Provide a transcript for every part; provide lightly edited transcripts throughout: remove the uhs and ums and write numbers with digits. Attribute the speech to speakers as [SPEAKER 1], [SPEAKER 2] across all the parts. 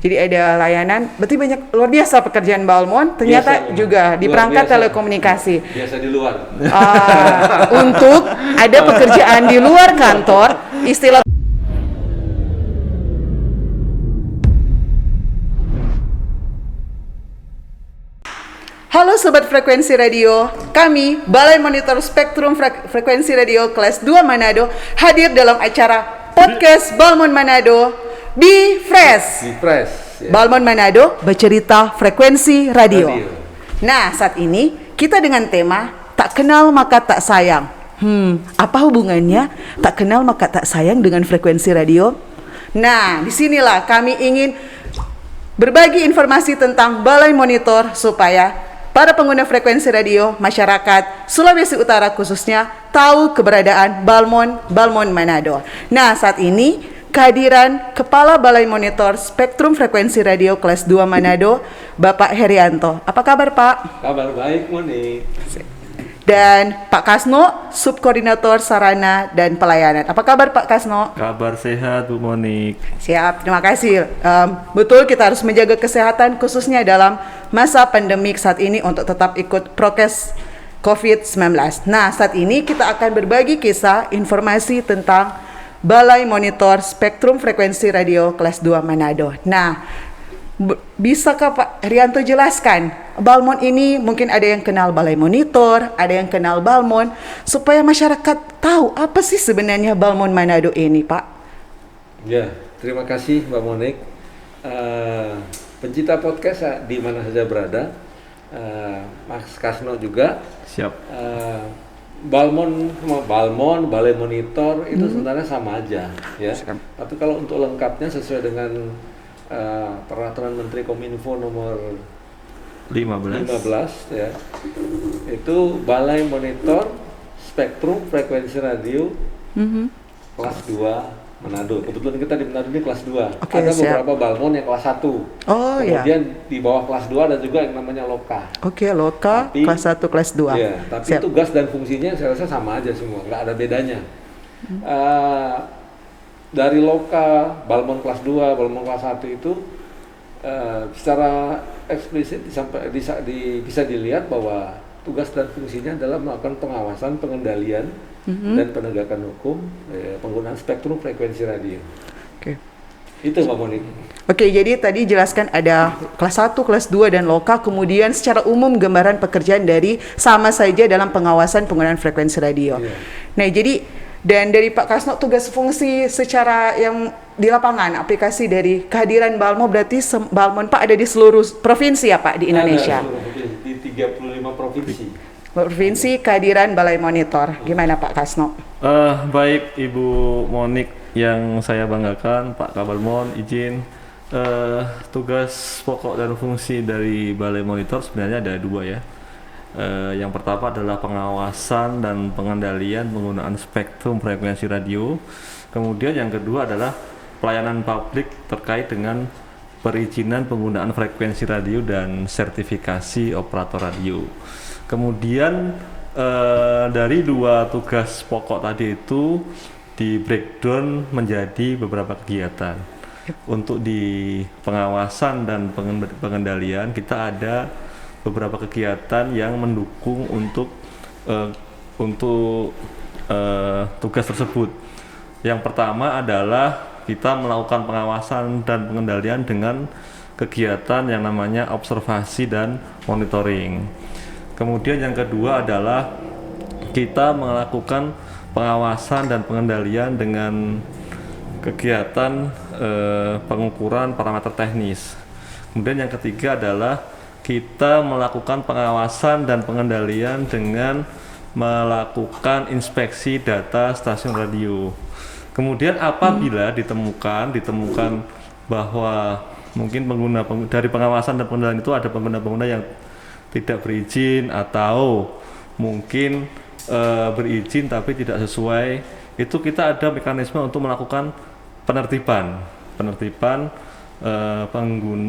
[SPEAKER 1] Jadi ada layanan, berarti banyak luar biasa pekerjaan Balmon. Ternyata
[SPEAKER 2] biasa,
[SPEAKER 1] juga di perangkat telekomunikasi.
[SPEAKER 2] Biasa di luar.
[SPEAKER 1] Untuk ada pekerjaan di luar kantor, istilah. Halo Sobat Frekuensi Radio, kami Balai Monitor Spektrum Frekuensi Radio kelas 2 Manado hadir dalam acara podcast Balmon Manado Be Fresh.
[SPEAKER 2] Ya.
[SPEAKER 1] Balmon Manado bercerita frekuensi radio. Nah, saat ini kita dengan tema tak kenal maka tak sayang. Apa hubungannya tak kenal maka tak sayang dengan frekuensi radio? Nah, disinilah kami ingin berbagi informasi tentang Balai Monitor supaya para pengguna frekuensi radio masyarakat Sulawesi Utara khususnya tahu keberadaan Balmon Manado. Nah, saat ini kehadiran Kepala Balai Monitor Spektrum Frekuensi Radio kelas 2 Manado, Bapak Herianto. Apa kabar, Pak?
[SPEAKER 2] Kabar baik, Moni.
[SPEAKER 1] Dan Pak Kasno, Subkoordinator Sarana dan Pelayanan. Apa kabar, Pak Kasno?
[SPEAKER 3] Kabar sehat, Bu Monik.
[SPEAKER 1] Siap, terima kasih. Betul, kita harus menjaga kesehatan khususnya dalam masa pandemik saat ini untuk tetap ikut prokes COVID-19. Nah, saat ini kita akan berbagi kisah informasi tentang Balai Monitor Spektrum Frekuensi Radio kelas 2 Manado. Nah, bisakah Pak Herianto jelaskan, Balmon ini mungkin ada yang kenal Balai Monitor, ada yang kenal Balmon, supaya masyarakat tahu apa sih sebenarnya Balmon Manado ini, Pak?
[SPEAKER 2] Ya, terima kasih Mbak Monik. Pencinta podcast di mana saja berada, Mas Kasno juga.
[SPEAKER 3] Siap.
[SPEAKER 2] Balmon, Balai Monitor itu sebenarnya sama aja, ya. Tapi kalau untuk lengkapnya sesuai dengan Peraturan Menteri Kominfo nomor 15 ya, itu Balai Monitor Spektrum Frekuensi Radio kelas 2 Manado. Kebetulan kita di Manado ini kelas 2. Ada beberapa Balmon yang kelas 1. Kemudian di bawah kelas 2 ada juga yang namanya Loka.
[SPEAKER 1] Loka, tapi, kelas 1, kelas 2.
[SPEAKER 2] Ya, tapi tugas dan fungsinya saya rasa sama aja semua, nggak ada bedanya. Dari Loka, Balmon kelas 2, Balmon kelas 1 itu secara eksplisit bisa dilihat bahwa tugas dan fungsinya adalah melakukan pengawasan, pengendalian, dan penegakan hukum penggunaan spektrum frekuensi radio. Itu Mbak Monik.
[SPEAKER 1] Jadi tadi jelaskan ada kelas 1, kelas 2 dan Loka, kemudian secara umum gambaran pekerjaan dari sama saja dalam pengawasan penggunaan frekuensi radio. Nah, jadi dan dari Pak Kasno tugas fungsi secara yang di lapangan aplikasi dari kehadiran Balmon, berarti Balmon Pak ada di seluruh provinsi ya Pak di Indonesia?
[SPEAKER 2] Di 35 provinsi.
[SPEAKER 1] Provinsi kehadiran Balai Monitor. Gimana Pak Kasno?
[SPEAKER 3] Baik Ibu Monik yang saya banggakan, Pak Kabalmon izin tugas pokok dan fungsi dari Balai Monitor sebenarnya ada 2 ya. Yang pertama adalah pengawasan dan pengendalian penggunaan spektrum frekuensi radio. Kemudian yang kedua adalah pelayanan publik terkait dengan perizinan penggunaan frekuensi radio dan sertifikasi operator radio. Kemudian dari 2 tugas pokok tadi itu di breakdown menjadi beberapa kegiatan. Untuk di pengawasan dan pengendalian kita ada beberapa kegiatan yang mendukung untuk tugas tersebut. Yang pertama adalah kita melakukan pengawasan dan pengendalian dengan kegiatan yang namanya observasi dan monitoring. Kemudian yang kedua adalah kita melakukan pengawasan dan pengendalian dengan kegiatan pengukuran parameter teknis. Kemudian yang ketiga adalah kita melakukan pengawasan dan pengendalian dengan melakukan inspeksi data stasiun radio. Kemudian apabila ditemukan bahwa mungkin dari pengawasan dan pengendalian itu ada pengguna-pengguna yang tidak berizin atau mungkin berizin tapi tidak sesuai, itu kita ada mekanisme untuk melakukan penertiban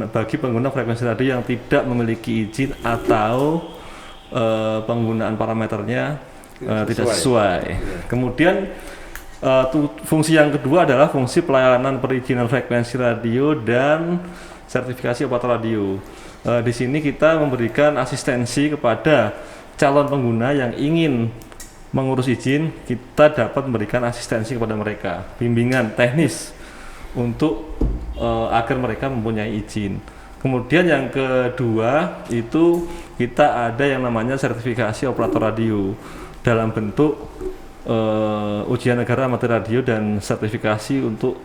[SPEAKER 3] bagi pengguna frekuensi radio yang tidak memiliki izin atau penggunaan parameternya tidak sesuai. Kemudian fungsi yang kedua adalah fungsi pelayanan perizinan frekuensi radio dan sertifikasi operator radio. Di sini kita memberikan asistensi kepada calon pengguna yang ingin mengurus izin, kita dapat memberikan asistensi kepada mereka, bimbingan teknis untuk agar mereka mempunyai izin. Kemudian yang kedua itu kita ada yang namanya sertifikasi operator radio dalam bentuk ujian negara amatir radio dan sertifikasi untuk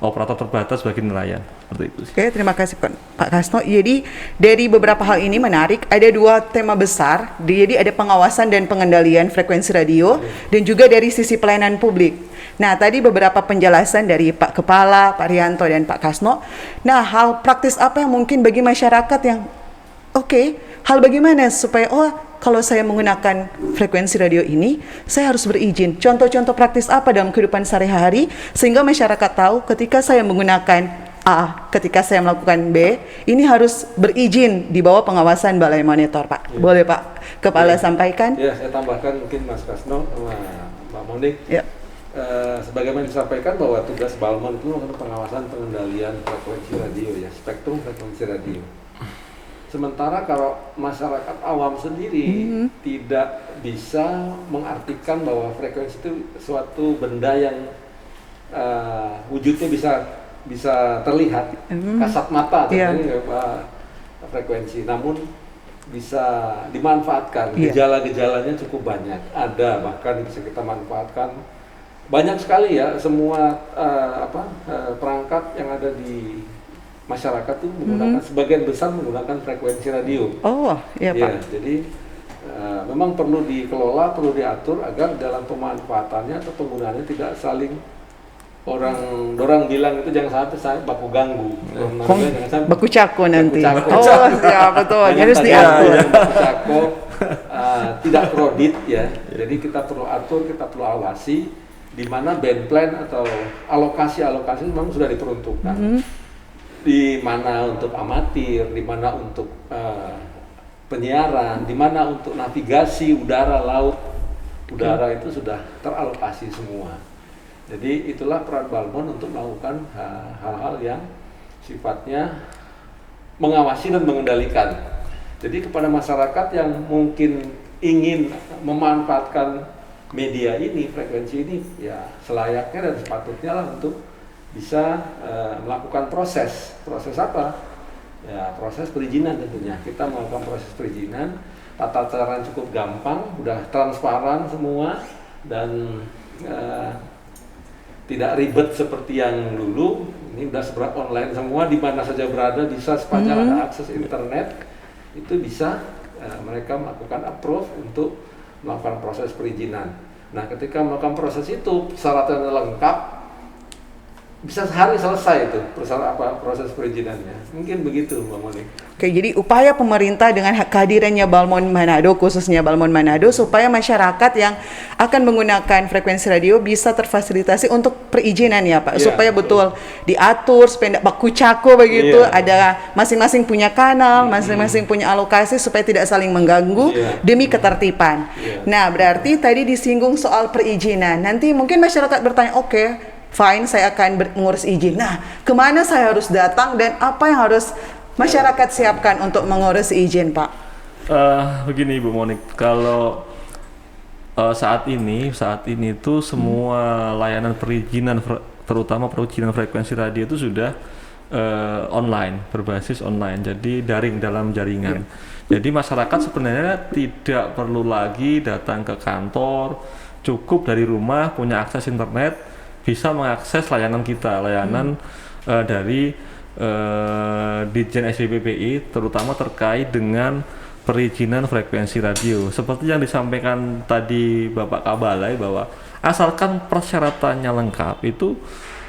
[SPEAKER 3] operator terbatas bagi nelayan, seperti itu.
[SPEAKER 1] Oke, terima kasih Pak Kasno. Jadi dari beberapa hal ini menarik, ada dua tema besar. Jadi ada pengawasan dan pengendalian frekuensi radio dan juga dari sisi pelayanan publik. Nah, tadi beberapa penjelasan dari Pak Kepala, Pak Rianto dan Pak Kasno. Nah, hal praktis apa yang mungkin bagi masyarakat yang hal bagaimana supaya kalau saya menggunakan frekuensi radio ini, saya harus berizin. Contoh-contoh praktis apa dalam kehidupan sehari-hari sehingga masyarakat tahu ketika saya menggunakan A, ketika saya melakukan B, ini harus berizin di bawah pengawasan Balai Monitor, Pak. Ya. Boleh Pak Kepala sampaikan?
[SPEAKER 2] Ya, saya tambahkan mungkin Mas Kasno sama Mbak Monik. Ya. Sebagaimana disampaikan bahwa tugas Balmon itu melakukan pengawasan pengendalian frekuensi radio ya, spektrum frekuensi radio. Sementara kalau masyarakat awam sendiri tidak bisa mengartikan bahwa frekuensi itu suatu benda yang wujudnya bisa terlihat kasat mata, frekuensi, namun bisa dimanfaatkan. Gejala-gejalanya cukup banyak, ada bahkan bisa kita manfaatkan banyak sekali ya, semua perangkat yang ada di masyarakat tuh menggunakan sebagian besar menggunakan frekuensi radio.
[SPEAKER 1] Oh, iya Pak.
[SPEAKER 2] Jadi memang perlu dikelola, perlu diatur agar dalam pemanfaatannya atau penggunaannya tidak saling orang bilang itu jangan sampai saya baku ganggu.
[SPEAKER 1] Baku cako nanti.
[SPEAKER 2] Baku
[SPEAKER 1] cako. Oh, ya betul. Harus diatur.
[SPEAKER 2] Baku cako tidak kredit ya. Jadi kita perlu atur, kita perlu awasi di mana band plan atau alokasi memang sudah diperuntukkan. Di mana untuk amatir, di mana untuk penyiaran, di mana untuk navigasi udara, laut, udara itu sudah teralokasi semua. Jadi itulah peran Balmon untuk melakukan hal-hal yang sifatnya mengawasi dan mengendalikan. Jadi kepada masyarakat yang mungkin ingin memanfaatkan media ini, frekuensi ini, ya selayaknya dan sepatutnya lah untuk bisa melakukan proses apa? Ya proses perizinan tentunya. Kita melakukan proses perizinan, tata cara cukup gampang, udah transparan semua dan tidak ribet seperti yang dulu. Ini udah serba online semua, di mana saja berada bisa sepanjang ada akses internet itu bisa mereka melakukan approve untuk melakukan proses perizinan. Nah, ketika melakukan proses itu syaratnya lengkap, bisa sehari selesai itu proses perizinannya. Mungkin begitu Mbak Monik.
[SPEAKER 1] Oke, jadi upaya pemerintah dengan kehadirannya Balmon Manado, khususnya Balmon Manado, supaya masyarakat yang akan menggunakan frekuensi radio bisa terfasilitasi untuk perizinan ya Pak, supaya betul diatur, supaya tidak baku cako begitu, ada masing-masing punya kanal, masing-masing punya alokasi supaya tidak saling mengganggu demi ketertiban. Nah, berarti tadi disinggung soal perizinan. Nanti mungkin masyarakat bertanya, fine, saya akan mengurus izin. Nah, kemana saya harus datang dan apa yang harus masyarakat siapkan untuk mengurus izin, Pak?
[SPEAKER 3] Begini Ibu Monik, kalau saat ini itu semua layanan perizinan, terutama perizinan frekuensi radio itu sudah online, berbasis online, jadi daring dalam jaringan. Jadi masyarakat sebenarnya tidak perlu lagi datang ke kantor, cukup dari rumah punya akses internet, bisa mengakses layanan kita, layanan dari Ditjen SDPPI, terutama terkait dengan perizinan frekuensi radio. Seperti yang disampaikan tadi Bapak Kabalai, bahwa asalkan persyaratannya lengkap itu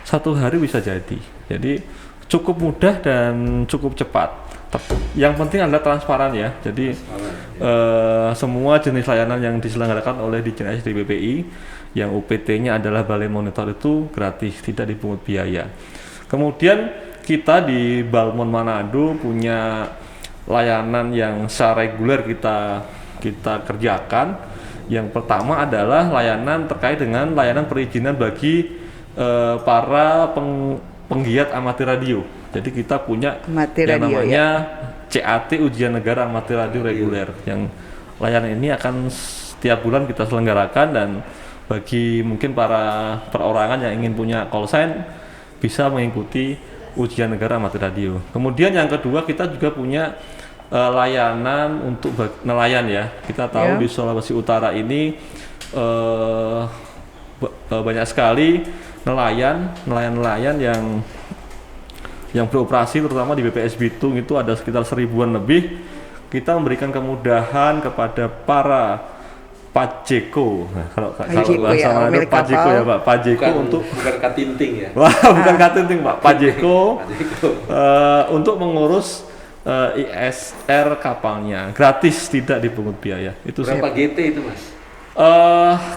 [SPEAKER 3] 1 hari bisa jadi. Jadi cukup mudah dan cukup cepat. Yang penting adalah transparan ya. Jadi semua jenis layanan yang diselenggarakan oleh Ditjen SDPPI yang UPT-nya adalah Balai Monitor itu gratis, tidak dipungut biaya. Kemudian kita di Balmon Manado punya layanan yang secara reguler kita kerjakan. Yang pertama adalah layanan terkait dengan layanan perizinan bagi para penggiat amatir radio. Jadi kita punya
[SPEAKER 1] Amati
[SPEAKER 3] yang
[SPEAKER 1] radio,
[SPEAKER 3] namanya CAT Ujian Negara Amati Radio Reguler yang layanan ini akan setiap bulan kita selenggarakan, dan bagi mungkin para perorangan yang ingin punya call sign bisa mengikuti Ujian Negara Amati Radio. Kemudian yang kedua, kita juga punya layanan untuk nelayan ya. Kita tahu di Sulawesi Utara ini banyak sekali nelayan yang beroperasi, terutama di BPS Bitung itu ada sekitar 1000-an lebih. Kita memberikan kemudahan kepada para pajeko. Nah, kalau bahasa mana itu pajeko ya Pak, pajeko
[SPEAKER 2] bukan katinting ya.
[SPEAKER 3] Wah, bukan katinting Pak, pajeko untuk mengurus ISR kapalnya, gratis, tidak dipungut biaya. Itu
[SPEAKER 2] berapa GT itu Mas?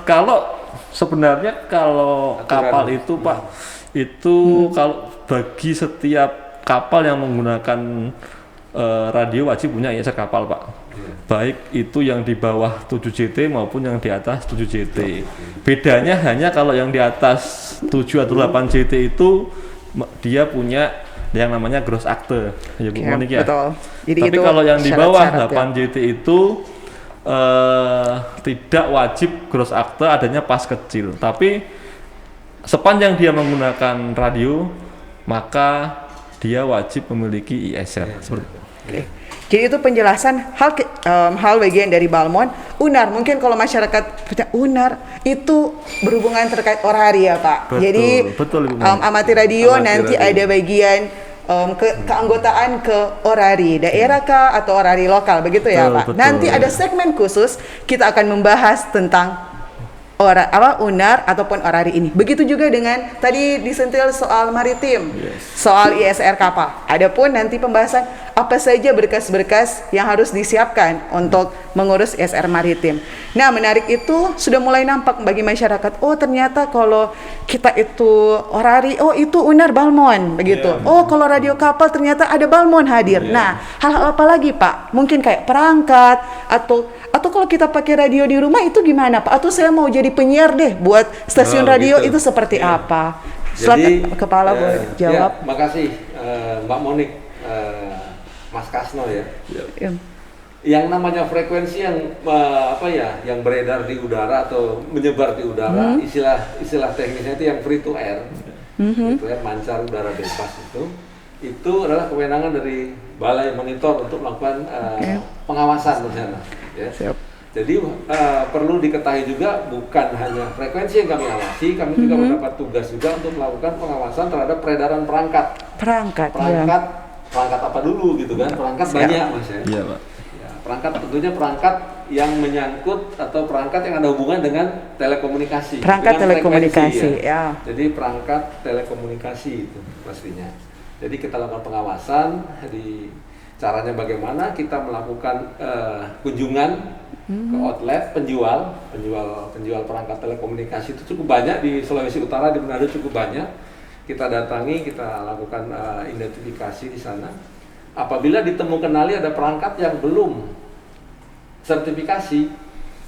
[SPEAKER 3] Kalau sebenarnya kalau kapal itu Pak, itu kalau bagi setiap kapal yang menggunakan radio wajib punya ISR kapal Pak. Baik itu yang di bawah 7 JT maupun yang di atas 7 JT. Bedanya hanya kalau yang di atas 7 atau 8 JT itu dia punya yang namanya gross acte. Ya Bu Monik ya.
[SPEAKER 1] Betul. Jadi
[SPEAKER 3] tapi kalau yang di bawah 8 JT itu tidak wajib gross acte, adanya pas kecil. Tapi sepanjang dia menggunakan radio, maka dia wajib memiliki ISR. Seperti itu.
[SPEAKER 1] Jadi itu penjelasan hal bagian dari Balmon. Unar, mungkin kalau masyarakat Unar itu berhubungan terkait orari ya Pak.
[SPEAKER 3] Betul,
[SPEAKER 1] jadi
[SPEAKER 3] betul,
[SPEAKER 1] amati radio nanti ada bagian keanggotaan ke orari daerah kah atau orari lokal, begitu ya Pak.
[SPEAKER 3] Betul,
[SPEAKER 1] nanti ada segmen khusus kita akan membahas tentang Unar ataupun orari ini. Begitu juga dengan tadi disentil soal maritim, soal ISR kapal. Adapun nanti pembahasan apa saja berkas-berkas yang harus disiapkan untuk mengurus ISR maritim. Nah, menarik itu sudah mulai nampak bagi masyarakat. Oh, ternyata kalau kita itu orari, oh itu Unar Balmon, begitu. Oh, kalau radio kapal ternyata ada Balmon hadir. Nah, hal-hal apa lagi Pak? Mungkin kayak perangkat atau kalau kita pakai radio di rumah itu gimana Pak? Atau saya mau jadi penyiar deh buat stasiun radio itu seperti apa? Silakan Kepala boleh jawab.
[SPEAKER 2] Makasih Mbak Monik, Mas Kasno ya. Yang namanya frekuensi yang yang beredar di udara atau menyebar di udara, istilah teknisnya itu yang free to air, itu ya, mancar udara bebas itu adalah kewenangan dari Balai Monitor untuk melakukan pengawasan bencana. Ya. Jadi perlu diketahui juga bukan hanya frekuensi yang kami awasi, kami juga mendapat tugas juga untuk melakukan pengawasan terhadap peredaran perangkat. Perangkat apa dulu gitu kan? Perangkat banyak Mas ya. Iya Pak. Ya, perangkat tentunya perangkat yang menyangkut atau perangkat yang ada hubungan dengan telekomunikasi.
[SPEAKER 1] Perangkat telekomunikasi ya.
[SPEAKER 2] Jadi perangkat telekomunikasi itu pastinya. Jadi kita lakukan pengawasan caranya bagaimana kita melakukan kunjungan ke outlet penjual perangkat telekomunikasi itu cukup banyak di Sulawesi Utara, di Manado cukup banyak. Kita datangi, kita lakukan identifikasi di sana. Apabila ditemukan ada perangkat yang belum sertifikasi,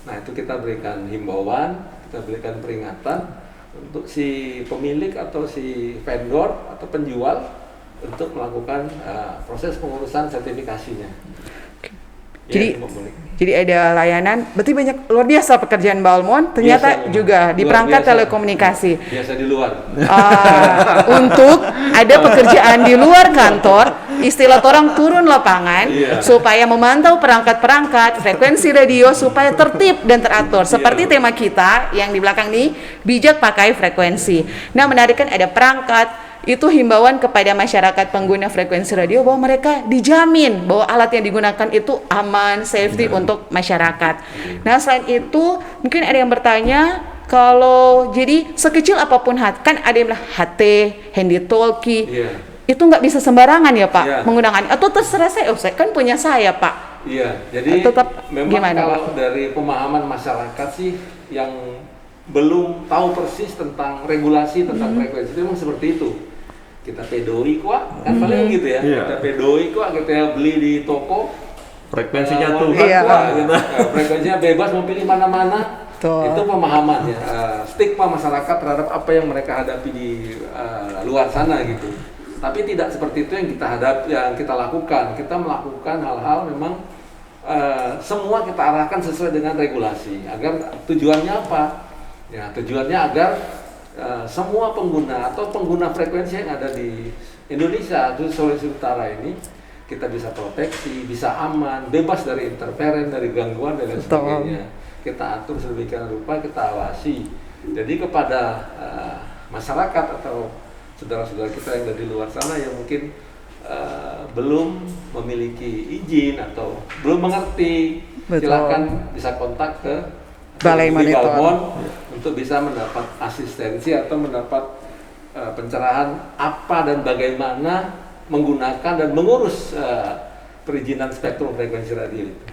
[SPEAKER 2] nah itu kita berikan himbauan, kita berikan peringatan untuk si pemilik atau si vendor atau penjual untuk melakukan proses pengurusan sertifikasinya.
[SPEAKER 1] Jadi ada layanan, berarti banyak luar biasa pekerjaan Balmon ternyata juga di perangkat telekomunikasi.
[SPEAKER 2] Biasa di luar.
[SPEAKER 1] Untuk ada pekerjaan di luar kantor, istilah orang turun lapangan supaya memantau perangkat-perangkat frekuensi radio supaya tertib dan teratur. Seperti tema kita yang di belakang nih, bijak pakai frekuensi. Nah, menarik kan ada perangkat. Itu himbauan kepada masyarakat pengguna frekuensi radio bahwa mereka dijamin bahwa alat yang digunakan itu aman, safety untuk masyarakat. Nah, selain itu mungkin ada yang bertanya, kalau jadi sekecil apapun kan ada yang bilang HT, handy talkie, itu nggak bisa sembarangan ya Pak menggunakan, atau terserah saya kan punya saya Pak.
[SPEAKER 2] Iya, jadi
[SPEAKER 1] tetap
[SPEAKER 2] memang
[SPEAKER 1] gimana,
[SPEAKER 2] kalau
[SPEAKER 1] Pak?
[SPEAKER 2] dari pemahaman masyarakat sih yang belum tahu persis tentang regulasi tentang frekuensi itu memang seperti itu. Kita pedoi kan paling gitu ya. Kita pedoi kita beli di toko,
[SPEAKER 3] frekuensinya tuh
[SPEAKER 2] frekuensinya bebas mau pilih mana-mana. Itu pemahaman ya, stigma masyarakat terhadap apa yang mereka hadapi di luar sana gitu. Tapi tidak seperti itu yang kita hadapi, yang kita lakukan. Kita melakukan hal-hal memang semua kita arahkan sesuai dengan regulasi. Agar tujuannya apa? Ya, tujuannya agar semua pengguna atau pengguna frekuensi yang ada di Indonesia, di Sulawesi Utara ini, kita bisa proteksi, bisa aman, bebas dari interferen, dari gangguan dan lain sebagainya. Kita atur sedemikian rupa, kita awasi. Jadi kepada masyarakat atau saudara-saudara kita yang dari luar sana yang mungkin belum memiliki izin atau belum mengerti, silakan bisa kontak ke
[SPEAKER 1] Balai Monitor
[SPEAKER 2] Balmon untuk bisa mendapat asistensi atau mendapat pencerahan apa dan bagaimana menggunakan dan mengurus perizinan spektrum frekuensi radio itu.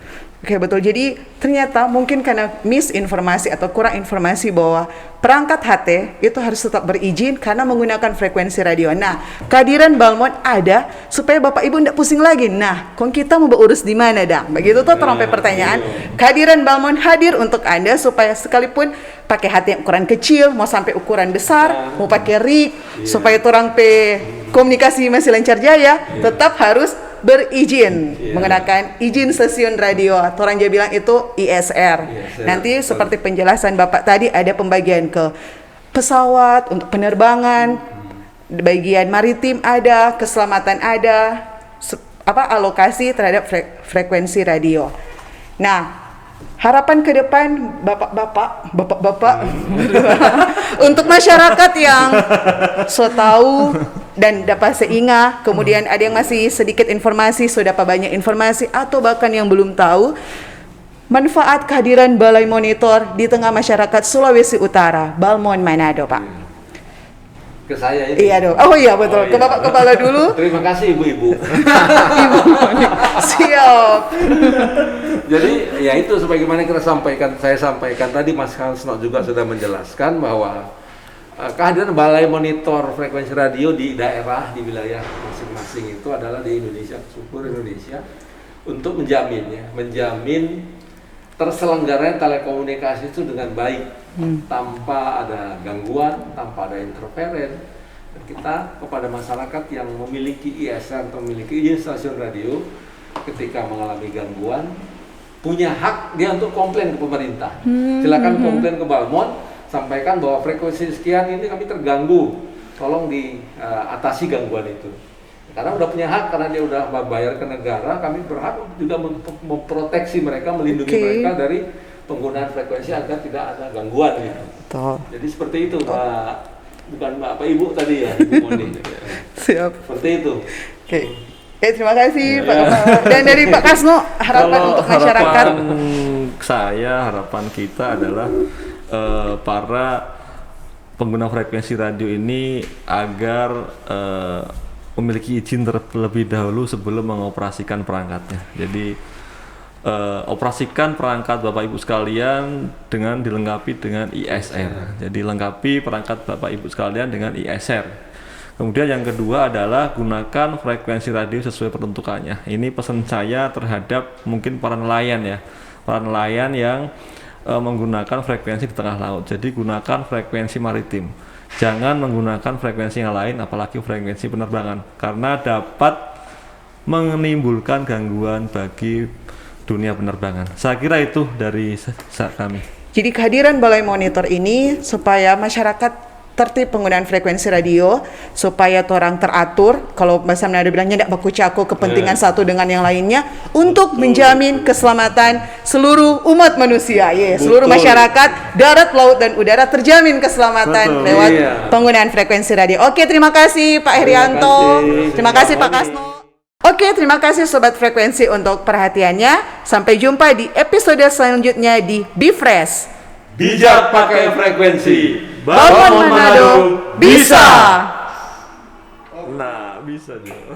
[SPEAKER 1] Oke, betul. Jadi ternyata mungkin karena misinformasi atau kurang informasi bahwa perangkat HT itu harus tetap berizin karena menggunakan frekuensi radio. Nah, kehadiran Balmon ada supaya Bapak Ibu tidak pusing lagi. Nah, kita mau berurus di mana, Dang? Begitu tuh terompe pertanyaan. Kehadiran Balmon hadir untuk Anda supaya sekalipun pakai HT yang ukuran kecil, mau sampai ukuran besar, mau pakai rig, supaya terompe komunikasi masih lancar jaya, tetap harus berizin menggunakan izin stasiun radio atau orang bilang itu ISR. Nanti seperti penjelasan Bapak tadi ada pembagian ke pesawat untuk penerbangan, bagian maritim ada, keselamatan ada, alokasi terhadap frekuensi radio. Nah, harapan ke depan bapak-bapak untuk masyarakat yang so tahu dan dapat seingat, kemudian ada yang masih sedikit informasi, sudah banyak informasi atau bahkan yang belum tahu manfaat kehadiran Balai Monitor di tengah masyarakat Sulawesi Utara, Balmon Manado, Pak.
[SPEAKER 2] Ke saya ini.
[SPEAKER 1] Iya dong. Oh iya betul. Ke Bapak Kepala dulu.
[SPEAKER 2] Terima kasih ibu-ibu.
[SPEAKER 1] Ibu Monik. Siap.
[SPEAKER 2] Jadi ya itu sebagaimana saya sampaikan tadi, Mas Hansno juga sudah menjelaskan bahwa kehadiran Balai Monitor Frekuensi Radio di daerah, di wilayah masing-masing itu adalah di Indonesia, seluruh Indonesia, untuk menjamin terselenggaranya telekomunikasi itu dengan baik, tanpa ada gangguan, tanpa ada interferen. Dan kita kepada masyarakat yang memiliki ISR atau memiliki izin stasiun radio, ketika mengalami gangguan, punya hak dia untuk komplain ke pemerintah. Silakan komplain ke Balmon, sampaikan bahwa frekuensi sekian ini kami terganggu, tolong diatasi gangguan itu. Karena udah punya hak, karena dia udah bayar ke negara, kami berhak juga memproteksi mereka, melindungi mereka dari penggunaan frekuensi agar tidak ada gangguan gitu. Jadi seperti itu, Pak. Bukan Pak Ibu tadi ya, Ibu Moni.
[SPEAKER 1] Siap.
[SPEAKER 2] Seperti itu.
[SPEAKER 1] Oke. Terima kasih Pak Kepala. Dan dari Pak Kasno, harapan untuk masyarakat.
[SPEAKER 3] Harapan kita adalah para pengguna frekuensi radio ini agar memiliki izin terlebih dahulu sebelum mengoperasikan perangkatnya. Jadi operasikan perangkat Bapak Ibu sekalian dengan dilengkapi dengan ISR. Jadi lengkapi perangkat Bapak Ibu sekalian dengan ISR. Kemudian yang kedua adalah gunakan frekuensi radio sesuai peruntukannya. Ini pesan saya terhadap mungkin para nelayan ya, para nelayan yang menggunakan frekuensi di tengah laut. Jadi gunakan frekuensi maritim. Jangan menggunakan frekuensi yang lain, apalagi frekuensi penerbangan, karena dapat menimbulkan gangguan bagi dunia penerbangan. Saya kira itu dari kami. Jadi
[SPEAKER 1] kehadiran Balai Monitor ini supaya masyarakat tertib penggunaan frekuensi radio, supaya orang teratur, kalau bahasa Manado bilangnya tidak baku-caku kepentingan satu dengan yang lainnya, untuk menjamin keselamatan seluruh umat manusia, seluruh masyarakat, darat, laut, dan udara terjamin keselamatan lewat penggunaan frekuensi radio. Oke, terima kasih Pak Herianto, terima kasih Pak Kasno. Oke, terima kasih Sobat Frekuensi untuk perhatiannya. Sampai jumpa di episode selanjutnya di Be Fresh.
[SPEAKER 2] Bijak pakai frekuensi.
[SPEAKER 1] Balmon Manado bisa.
[SPEAKER 3] Nah, bisa juga.